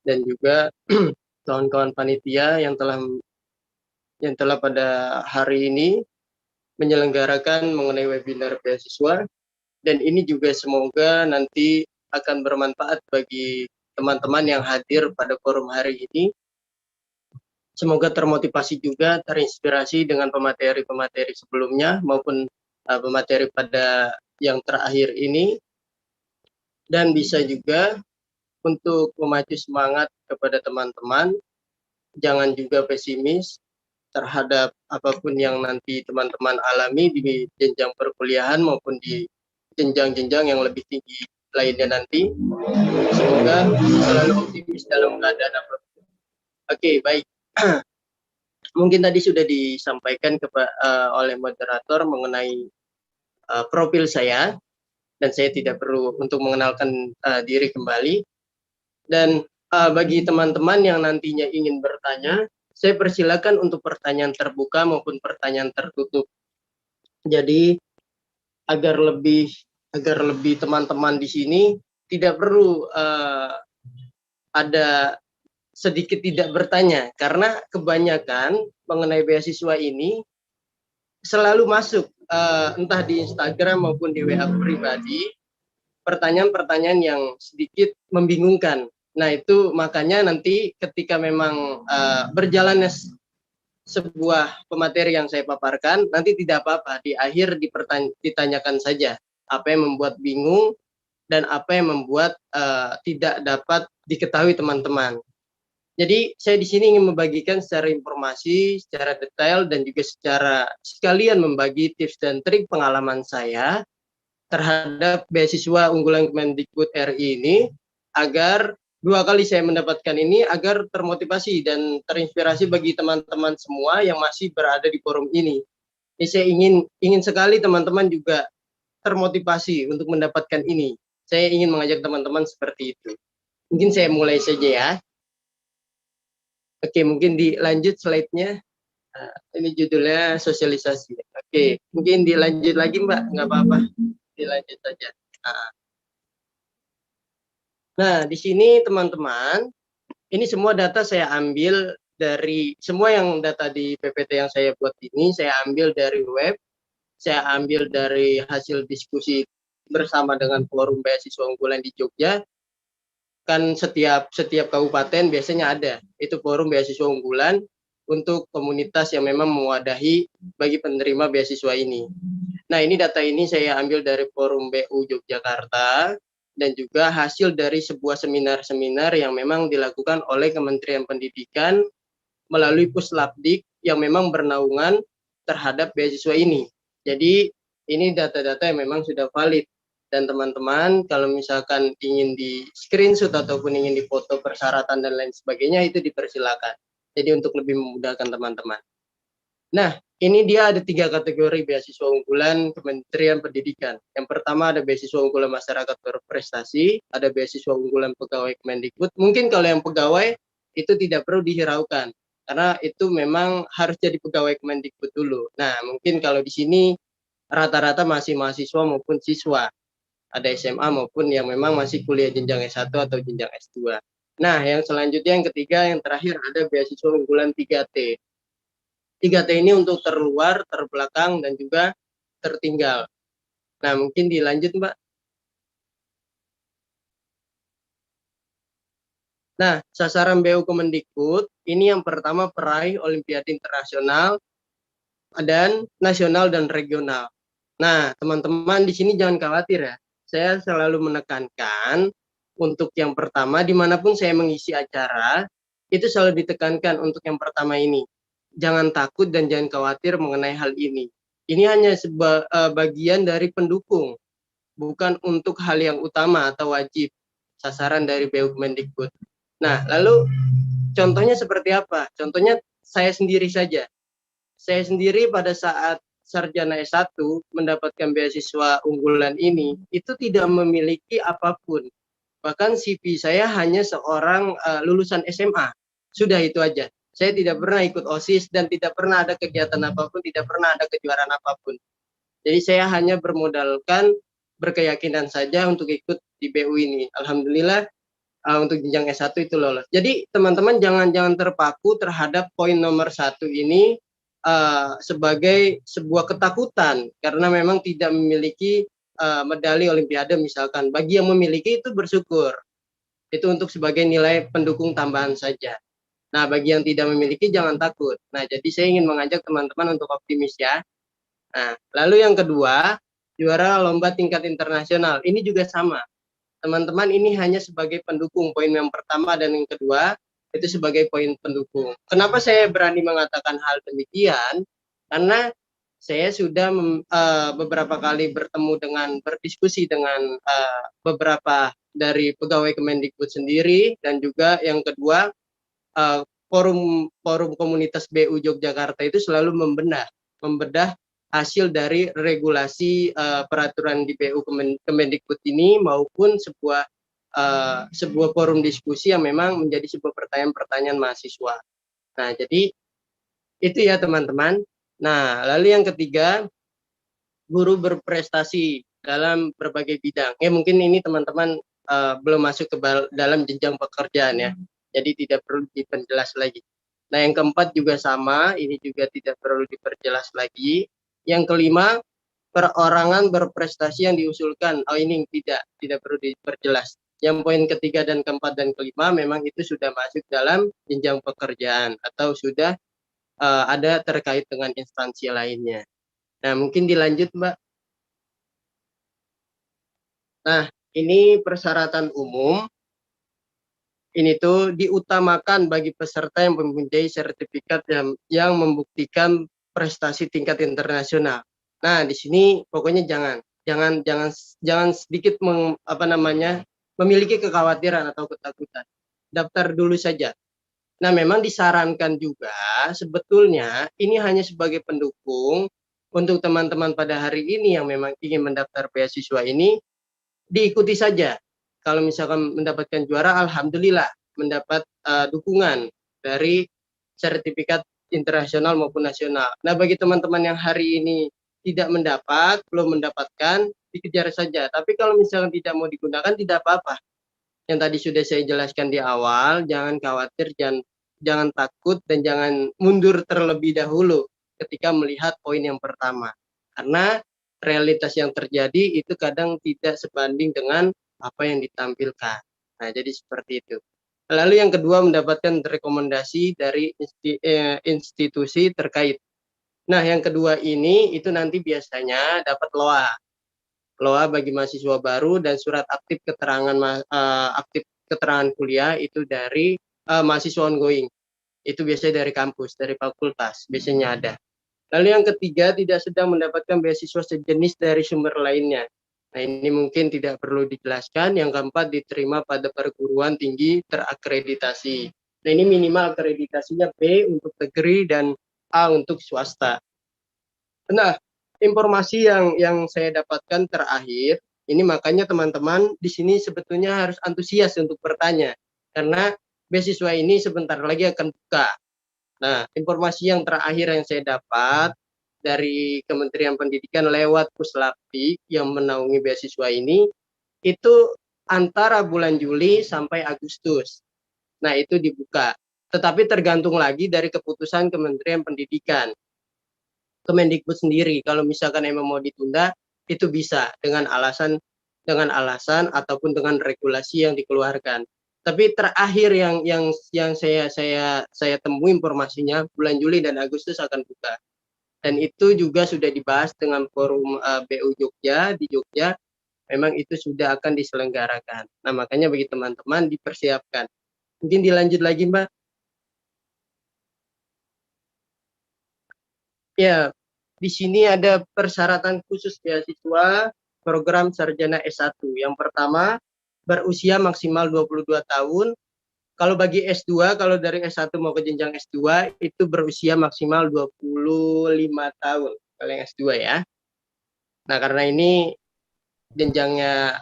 dan juga kawan-kawan panitia yang telah pada hari ini menyelenggarakan mengenai webinar beasiswa, dan ini juga semoga nanti akan bermanfaat bagi teman-teman yang hadir pada forum hari ini. Semoga termotivasi juga, terinspirasi dengan pemateri-pemateri sebelumnya maupun pemateri pada yang terakhir ini, dan bisa juga untuk memacu semangat kepada teman-teman, jangan juga pesimis terhadap apapun yang nanti teman-teman alami di jenjang perkuliahan maupun di jenjang-jenjang yang lebih tinggi lainnya nanti. Semoga selalu optimis dalam keadaan apapun. Oke, baik. Mungkin tadi sudah disampaikan oleh moderator mengenai profil saya, dan saya tidak perlu untuk mengenalkan diri kembali. Dan bagi teman-teman yang nantinya ingin bertanya, saya persilakan untuk pertanyaan terbuka maupun pertanyaan tertutup. Jadi agar lebih teman-teman di sini tidak perlu ada sedikit tidak bertanya, karena kebanyakan mengenai beasiswa ini selalu masuk entah di Instagram maupun di WA pribadi pertanyaan-pertanyaan yang sedikit membingungkan. Nah, itu makanya nanti ketika memang berjalannya sebuah pemateri yang saya paparkan, nanti tidak apa-apa, di akhir ditanyakan saja apa yang membuat bingung dan apa yang membuat tidak dapat diketahui teman-teman. Jadi saya di sini ingin membagikan secara informasi, secara detail, dan juga secara sekalian membagi tips dan trik pengalaman saya terhadap beasiswa unggulan Kemendikbud RI ini, agar 2 kali saya mendapatkan ini, agar termotivasi dan terinspirasi bagi teman-teman semua yang masih berada di forum ini. Jadi saya ingin sekali teman-teman juga termotivasi untuk mendapatkan ini. Saya ingin mengajak teman-teman seperti itu. Mungkin saya mulai saja ya. Oke, mungkin dilanjut slide-nya. Ini judulnya sosialisasi. Oke, mungkin dilanjut lagi Mbak, nggak apa-apa. Dilanjut saja. Nah, di sini teman-teman, ini semua data saya ambil dari, semua yang data di PPT yang saya buat ini, saya ambil dari web, saya ambil dari hasil diskusi bersama dengan Forum Beasiswa Unggulan di Jogja. Kan setiap kabupaten biasanya ada itu forum beasiswa unggulan untuk komunitas yang memang mewadahi bagi penerima beasiswa ini. Nah, ini data ini saya ambil dari Forum BU Yogyakarta dan juga hasil dari sebuah seminar-seminar yang memang dilakukan oleh Kementerian Pendidikan melalui Puslapdik yang memang bernaungan terhadap beasiswa ini. Jadi ini data-data yang memang sudah valid. Dan teman-teman kalau misalkan ingin di screenshot ataupun ingin difoto persyaratan dan lain sebagainya, itu dipersilakan. Jadi untuk lebih memudahkan teman-teman. Nah, ini dia ada 3 kategori beasiswa unggulan Kementerian Pendidikan. Yang pertama ada beasiswa unggulan masyarakat berprestasi, ada beasiswa unggulan pegawai Kemendikbud. Mungkin kalau yang pegawai itu tidak perlu dihiraukan, karena itu memang harus jadi pegawai Kemendikbud dulu. Nah, mungkin kalau di sini rata-rata masih mahasiswa maupun siswa, ada SMA maupun yang memang masih kuliah jenjang S1 atau jenjang S2. Nah, yang selanjutnya yang ketiga, yang terakhir ada beasiswa unggulan 3T. 3T ini untuk terluar, terbelakang, dan juga tertinggal. Nah, mungkin dilanjut, Mbak. Nah, sasaran BU Kemendikbud, ini yang pertama peraih Olimpiade Internasional dan nasional dan regional. Nah, teman-teman di sini jangan khawatir ya. Saya selalu menekankan untuk yang pertama, dimanapun saya mengisi acara, itu selalu ditekankan untuk yang pertama ini. Jangan takut dan jangan khawatir mengenai hal ini. Ini hanya bagian dari pendukung, bukan untuk hal yang utama atau wajib sasaran dari BU Kemendikbud. Nah, lalu contohnya seperti apa? Contohnya saya sendiri saja. Saya sendiri pada saat sarjana S1 mendapatkan beasiswa unggulan ini, itu tidak memiliki apapun. Bahkan CV saya hanya seorang lulusan SMA. Sudah itu aja. Saya tidak pernah ikut OSIS dan tidak pernah ada kegiatan apapun, tidak pernah ada kejuaraan apapun. Jadi saya hanya bermodalkan berkeyakinan saja untuk ikut di BU ini. Alhamdulillah untuk jenjang S1 itu lolos. Jadi teman-teman jangan terpaku terhadap poin nomor 1 ini sebagai sebuah ketakutan karena memang tidak memiliki medali olimpiade misalkan. Bagi yang memiliki itu bersyukur. Itu untuk sebagai nilai pendukung tambahan saja. Nah, bagi yang tidak memiliki jangan takut. Nah, jadi saya ingin mengajak teman-teman untuk optimis ya. Nah, lalu yang kedua, juara lomba tingkat internasional. Ini juga sama. Teman-teman ini hanya sebagai pendukung. Poin yang pertama dan yang kedua itu sebagai poin pendukung. Kenapa saya berani mengatakan hal demikian? Karena saya sudah beberapa kali berdiskusi dengan beberapa dari pegawai Kemendikbud sendiri, dan juga yang kedua forum komunitas BU Yogyakarta itu selalu membedah hasil dari regulasi peraturan di BU Kemendikbud ini maupun sebuah forum diskusi yang memang menjadi sebuah pertanyaan-pertanyaan mahasiswa. Nah, jadi itu ya teman-teman. Nah, lalu yang ketiga, guru berprestasi dalam berbagai bidang. Mungkin ini teman-teman belum masuk ke dalam jenjang pekerjaan ya. Jadi tidak perlu diperjelas lagi. Nah, yang keempat juga sama, ini juga tidak perlu diperjelas lagi. Yang kelima, perorangan berprestasi yang diusulkan. Ini tidak perlu diperjelas. Yang poin ketiga dan keempat dan kelima memang itu sudah masuk dalam jenjang pekerjaan atau sudah ada terkait dengan instansi lainnya. Nah, mungkin dilanjut, Mbak. Nah, ini persyaratan umum. Ini tuh diutamakan bagi peserta yang mempunyai sertifikat yang membuktikan prestasi tingkat internasional. Nah, di sini pokoknya jangan sedikit memiliki kekhawatiran atau ketakutan. Daftar dulu saja. Nah, memang disarankan juga sebetulnya ini hanya sebagai pendukung untuk teman-teman pada hari ini yang memang ingin mendaftar beasiswa ini, diikuti saja. Kalau misalkan mendapatkan juara, alhamdulillah mendapat dukungan dari sertifikat internasional maupun nasional. Nah, bagi teman-teman yang hari ini belum mendapatkan, dikejar saja. Tapi kalau misalkan tidak mau digunakan, tidak apa-apa. Yang tadi sudah saya jelaskan di awal, jangan khawatir, jangan takut, dan jangan mundur terlebih dahulu ketika melihat poin yang pertama. Karena realitas yang terjadi itu kadang tidak sebanding dengan apa yang ditampilkan. Nah, jadi seperti itu. Lalu yang kedua, mendapatkan rekomendasi dari institusi terkait. Nah, yang kedua ini itu nanti biasanya dapat LOA bagi mahasiswa baru dan surat aktif keterangan kuliah itu dari mahasiswa ongoing. Itu biasanya dari kampus, dari fakultas, biasanya ada. Lalu yang ketiga, tidak sedang mendapatkan beasiswa sejenis dari sumber lainnya. Nah, ini mungkin tidak perlu dijelaskan. Yang keempat, diterima pada perguruan tinggi terakreditasi. Nah, ini minimal akreditasinya B untuk negeri dan A untuk swasta. Nah, informasi yang saya dapatkan terakhir, ini makanya teman-teman di sini sebetulnya harus antusias untuk bertanya. Karena beasiswa ini sebentar lagi akan buka. Nah, informasi yang terakhir yang saya dapat dari Kementerian Pendidikan lewat Puslapdi yang menaungi beasiswa ini, itu antara bulan Juli sampai Agustus. Nah, itu dibuka. Tetapi tergantung lagi dari keputusan Kementerian Pendidikan. Kemendikbud sendiri, kalau misalkan emang mau ditunda, itu bisa dengan alasan ataupun dengan regulasi yang dikeluarkan. Tapi terakhir yang saya temui informasinya bulan Juli dan Agustus akan buka. Dan itu juga sudah dibahas dengan forum BU Jogja di Jogja, memang itu sudah akan diselenggarakan. Nah, makanya bagi teman-teman dipersiapkan. Mungkin dilanjut lagi, Mbak. Ya, di sini ada persyaratan khusus beasiswa program sarjana S1. Yang pertama, berusia maksimal 22 tahun. Kalau bagi S2, kalau dari S1 mau ke jenjang S2, itu berusia maksimal 25 tahun. Kalau yang S2 ya. Nah, karena ini jenjangnya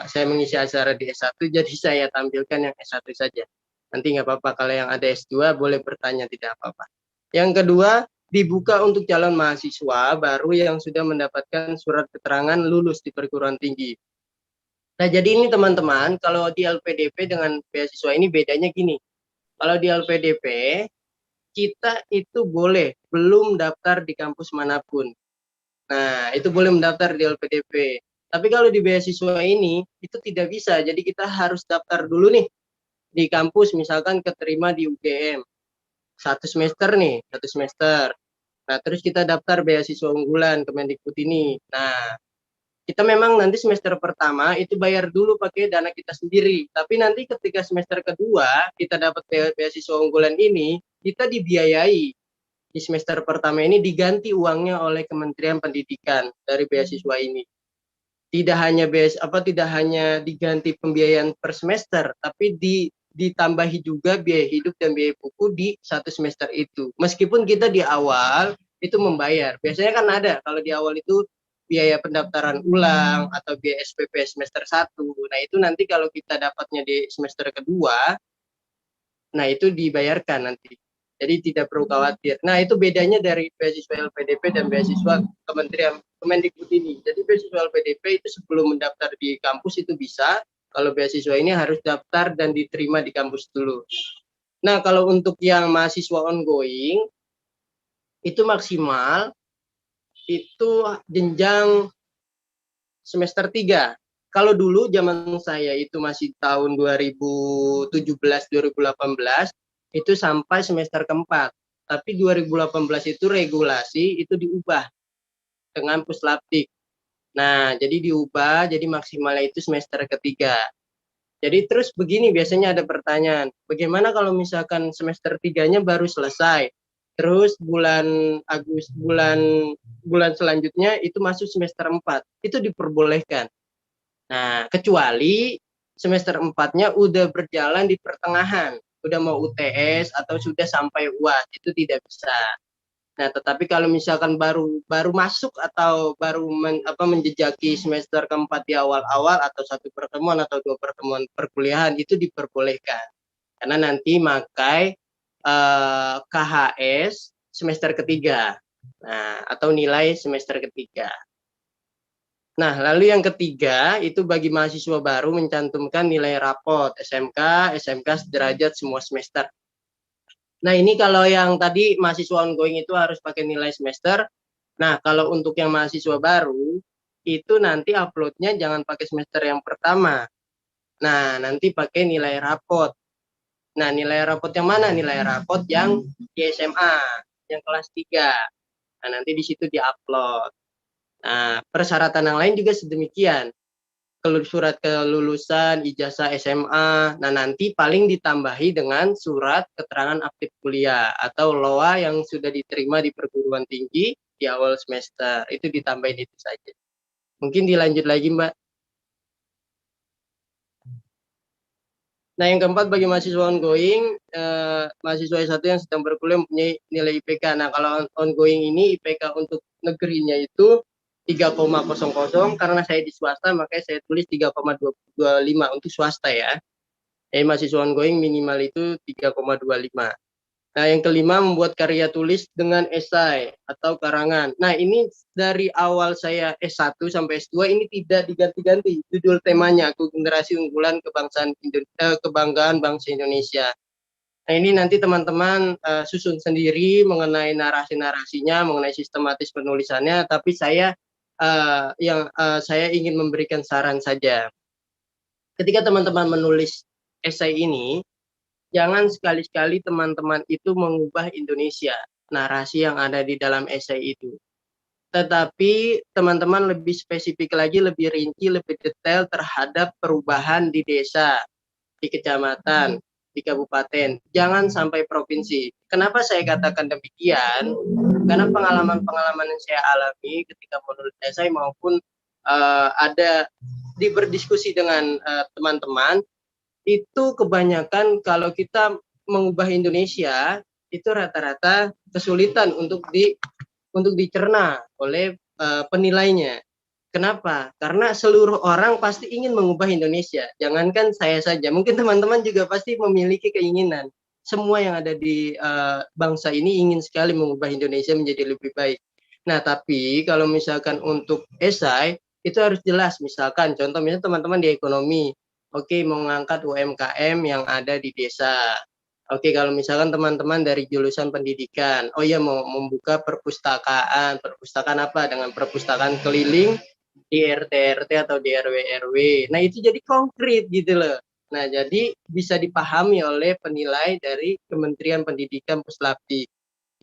saya mengisi acara di S1, jadi saya tampilkan yang S1 saja. Nanti nggak apa-apa, kalau yang ada S2 boleh bertanya, tidak apa-apa. Yang kedua, dibuka untuk calon mahasiswa baru yang sudah mendapatkan surat keterangan lulus di perguruan tinggi. Nah, jadi ini teman-teman, kalau di LPDP dengan beasiswa ini bedanya gini. Kalau di LPDP, kita itu boleh belum daftar di kampus manapun. Nah, itu boleh mendaftar di LPDP. Tapi kalau di beasiswa ini, itu tidak bisa. Jadi kita harus daftar dulu nih di kampus, misalkan keterima di UGM. Satu semester nih, satu semester. Nah, terus kita daftar beasiswa unggulan Kemendikbud ini. Nah, kita memang nanti semester pertama itu bayar dulu pakai dana kita sendiri. Tapi nanti ketika semester kedua kita dapat beasiswa unggulan ini, kita dibiayai. Di semester pertama ini diganti uangnya oleh Kementerian Pendidikan dari beasiswa ini. Tidak hanya diganti pembiayaan per semester, tapi ditambahi juga biaya hidup dan biaya buku di satu semester itu. Meskipun kita di awal itu membayar. Biasanya kan ada kalau di awal itu biaya pendaftaran ulang atau biaya SPP semester 1. Nah, itu nanti kalau kita dapatnya di semester kedua, nah itu dibayarkan nanti. Jadi tidak perlu khawatir. Nah, itu bedanya dari beasiswa LPDP dan beasiswa Kementerian Kemendikbud ini. Jadi beasiswa LPDP itu sebelum mendaftar di kampus itu bisa. Kalau beasiswa ini harus daftar dan diterima di kampus dulu. Nah, kalau untuk yang mahasiswa ongoing itu maksimal itu jenjang semester 3. Kalau dulu zaman saya itu masih tahun 2017 2018 itu sampai semester keempat. Tapi 2018 itu regulasi itu diubah dengan Puslapdik. Nah, jadi diubah jadi maksimalnya itu semester ketiga. Jadi terus begini biasanya ada pertanyaan, bagaimana kalau misalkan semester 3-nya baru selesai? Terus bulan selanjutnya itu masuk semester 4. Itu diperbolehkan. Nah, kecuali semester 4-nya udah berjalan di pertengahan, udah mau UTS atau sudah sampai UAS, itu tidak bisa. Nah, tetapi kalau misalkan baru masuk atau baru menjejaki semester keempat di awal-awal atau satu pertemuan atau dua pertemuan perkuliahan itu diperbolehkan. Karena nanti makai KHS semester ketiga. Nah, atau nilai semester ketiga. Nah, lalu yang ketiga itu bagi mahasiswa baru mencantumkan nilai rapot SMK, SMK sederajat semua semester. Nah, ini kalau yang tadi mahasiswa ongoing itu harus pakai nilai semester. Nah, kalau untuk yang mahasiswa baru itu nanti uploadnya jangan pakai semester yang pertama. Nah, nanti pakai nilai rapot. Nah, nilai rapot yang mana? Nilai rapot yang di SMA, yang kelas 3. Nah, nanti di situ diupload. Nah, persyaratan yang lain juga sedemikian. Surat kelulusan, ijazah SMA, nah nanti paling ditambahi dengan surat keterangan aktif kuliah atau LOA yang sudah diterima di perguruan tinggi di awal semester, itu ditambahin itu saja. Mungkin dilanjut lagi, Mbak. Nah, yang keempat bagi mahasiswa ongoing, mahasiswa S1 yang sedang berkuliah mempunyai nilai IPK. Nah, kalau ongoing ini IPK untuk negerinya itu 3,00, karena saya di swasta makanya saya tulis 3,25 untuk swasta ya. Jadi mahasiswa ongoing minimal itu 3,25. Nah, yang kelima membuat karya tulis dengan esai atau karangan. Nah, ini dari awal saya S1 sampai S2 ini tidak diganti-ganti judul temanya, generasi unggulan kebanggaan bangsa Indonesia. Nah, ini nanti teman-teman susun sendiri mengenai narasi-narasinya, mengenai sistematis penulisannya, tapi saya saya ingin memberikan saran saja. Ketika teman-teman menulis esai ini, jangan sekali-sekali teman-teman itu mengubah Indonesia, narasi yang ada di dalam esai itu. Tetapi teman-teman lebih spesifik lagi, lebih rinci, lebih detail terhadap perubahan di desa, di kecamatan, di kabupaten. Jangan sampai provinsi. Kenapa saya katakan demikian? Karena pengalaman-pengalaman yang saya alami ketika menulis esai maupun ada berdiskusi dengan teman-teman, itu kebanyakan kalau kita mengubah Indonesia itu rata-rata kesulitan untuk dicerna oleh penilainya. Kenapa? Karena seluruh orang pasti ingin mengubah Indonesia. Jangankan saya saja, mungkin teman-teman juga pasti memiliki keinginan. Semua yang ada di bangsa ini ingin sekali mengubah Indonesia menjadi lebih baik. Nah, tapi kalau misalkan untuk esai, itu harus jelas. Misalkan contoh misalnya teman-teman di ekonomi, oke mau mengangkat UMKM yang ada di desa. Oke, kalau misalkan teman-teman dari jurusan pendidikan, oh iya mau membuka perpustakaan, perpustakaan apa? Dengan perpustakaan keliling di RT-RT atau di RW-RW. Nah, itu jadi konkret gitu loh. Nah, jadi bisa dipahami oleh penilai dari Kementerian Pendidikan Puslapdi.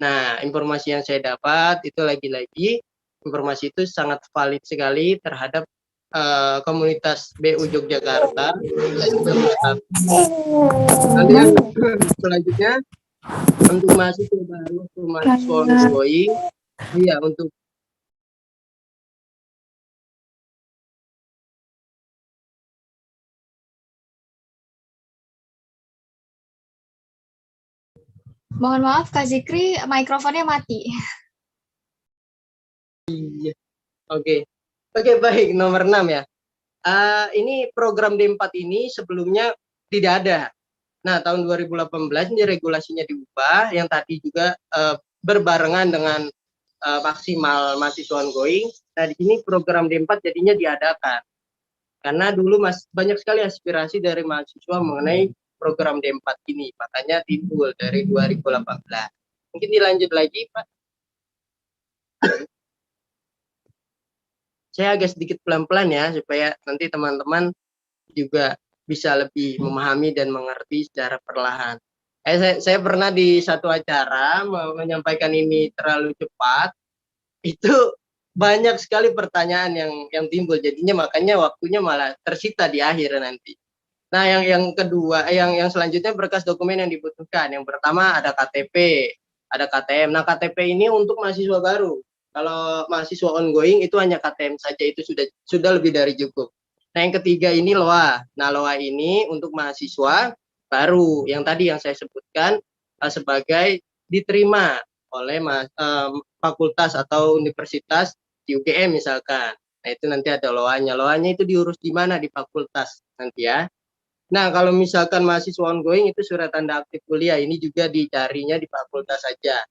Nah, informasi yang saya dapat itu lagi-lagi informasi itu sangat valid sekali terhadap komunitas BU Yogyakarta dan juga Puslapdi. Lalu yang selanjutnya untuk mahasiswa baru, untuk mahasiswa ongoing, iya untuk Mohon maaf Kak Zikri, mikrofonnya mati. iya, oke. Oke, baik, nomor 6 ya. Ini program D4 ini sebelumnya tidak ada. Nah, tahun 2018 ini regulasinya diubah, yang tadi juga berbarengan dengan maksimal mahasiswa ongoing. Nah, di sini program D4 jadinya diadakan. Karena dulu banyak sekali aspirasi dari mahasiswa mengenai program D4 ini, makanya timbul dari 2018. Mungkin dilanjut lagi, Pak. Saya agak sedikit pelan-pelan ya, supaya nanti teman-teman juga bisa lebih memahami dan mengerti secara perlahan. Saya pernah di satu acara menyampaikan ini terlalu cepat, itu banyak sekali pertanyaan yang timbul, jadinya makanya waktunya malah tersita di akhir nanti. Nah, yang kedua, yang selanjutnya berkas dokumen yang dibutuhkan. Yang pertama ada KTP, ada KTM. Nah, KTP ini untuk mahasiswa baru. Kalau mahasiswa ongoing itu hanya KTM saja, itu sudah lebih dari cukup. Nah, yang ketiga ini LOA. Nah, LOA ini untuk mahasiswa baru yang tadi yang saya sebutkan sebagai diterima oleh fakultas atau universitas di UGM misalkan. Nah, itu nanti ada LOA-nya. LOA-nya itu diurus di mana? Di fakultas nanti ya. Nah, kalau misalkan mahasiswa ongoing itu surat tanda aktif kuliah, ini juga dicarinya di fakultas saja.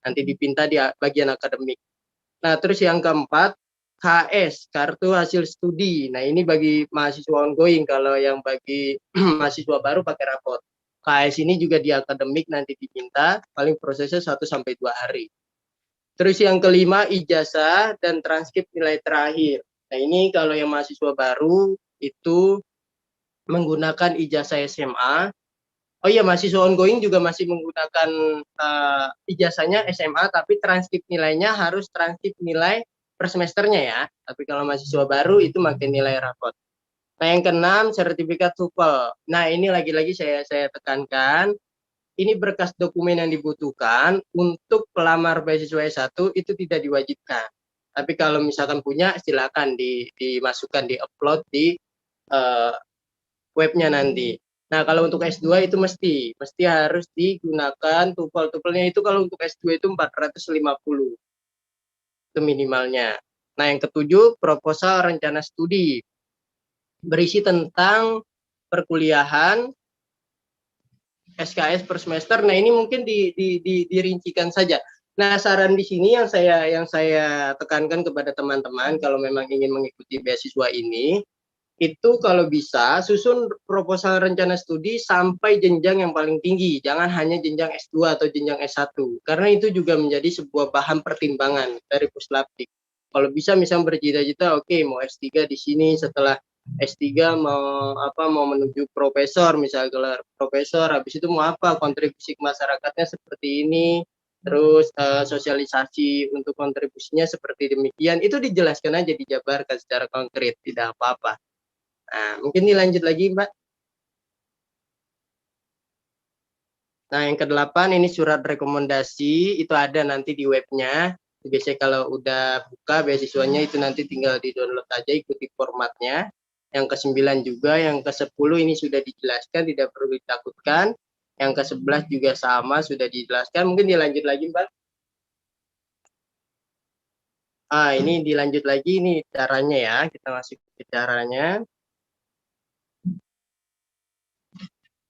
Nanti dipinta di bagian akademik. Nah, terus yang keempat, KS, kartu hasil studi. Nah, ini bagi mahasiswa ongoing, kalau yang bagi mahasiswa baru pakai rapot. KS ini juga di akademik nanti dipinta, paling prosesnya 1 sampai 2 hari. Terus yang kelima, ijazah dan transkrip nilai terakhir. Nah, ini kalau yang mahasiswa baru itu menggunakan ijazah SMA. Oh iya, mahasiswa ongoing juga masih menggunakan ijazahnya SMA, tapi transkrip nilainya harus transkrip nilai per semesternya ya. Tapi kalau mahasiswa baru itu makin nilai rapot. Nah, yang keenam, sertifikat TOEFL. Nah, ini lagi-lagi saya tekankan, ini berkas dokumen yang dibutuhkan untuk pelamar beasiswa S1 itu tidak diwajibkan. Tapi kalau misalkan punya, silakan dimasukkan, di-upload di uh, webnya nanti. Nah, kalau untuk S2 itu mesti harus digunakan TOEFL. TOEFL-nya itu kalau untuk S2 itu 450. Itu minimalnya. Nah, yang ketujuh, proposal rencana studi. Berisi tentang perkuliahan, SKS per semester. Nah, ini mungkin dirincikan saja. Nah, saran di sini yang saya tekankan kepada teman-teman kalau memang ingin mengikuti beasiswa ini, itu kalau bisa susun proposal rencana studi sampai jenjang yang paling tinggi, jangan hanya jenjang S2 atau jenjang S1, karena itu juga menjadi sebuah bahan pertimbangan dari Puslapdik. Kalau bisa misalnya bercita-cita, oke, mau S3 di sini, setelah S3 mau menuju profesor, misalnya gelar profesor, habis itu mau apa, kontribusi ke masyarakatnya seperti ini, terus sosialisasi untuk kontribusinya seperti demikian, itu dijelaskan aja, dijabarkan secara konkret, tidak apa-apa. Nah, mungkin dilanjut lagi, Mbak. Nah, yang kedelapan ini surat rekomendasi, itu ada nanti di webnya. Biasanya kalau udah buka beasiswanya itu nanti tinggal di-download aja, ikuti formatnya. Yang ke-9 juga, yang ke-10 ini sudah dijelaskan, tidak perlu ditakutkan. Yang ke-11 juga sama, sudah dijelaskan. Mungkin dilanjut lagi, Mbak. Ini dilanjut lagi, ini caranya ya, kita masuk ke caranya.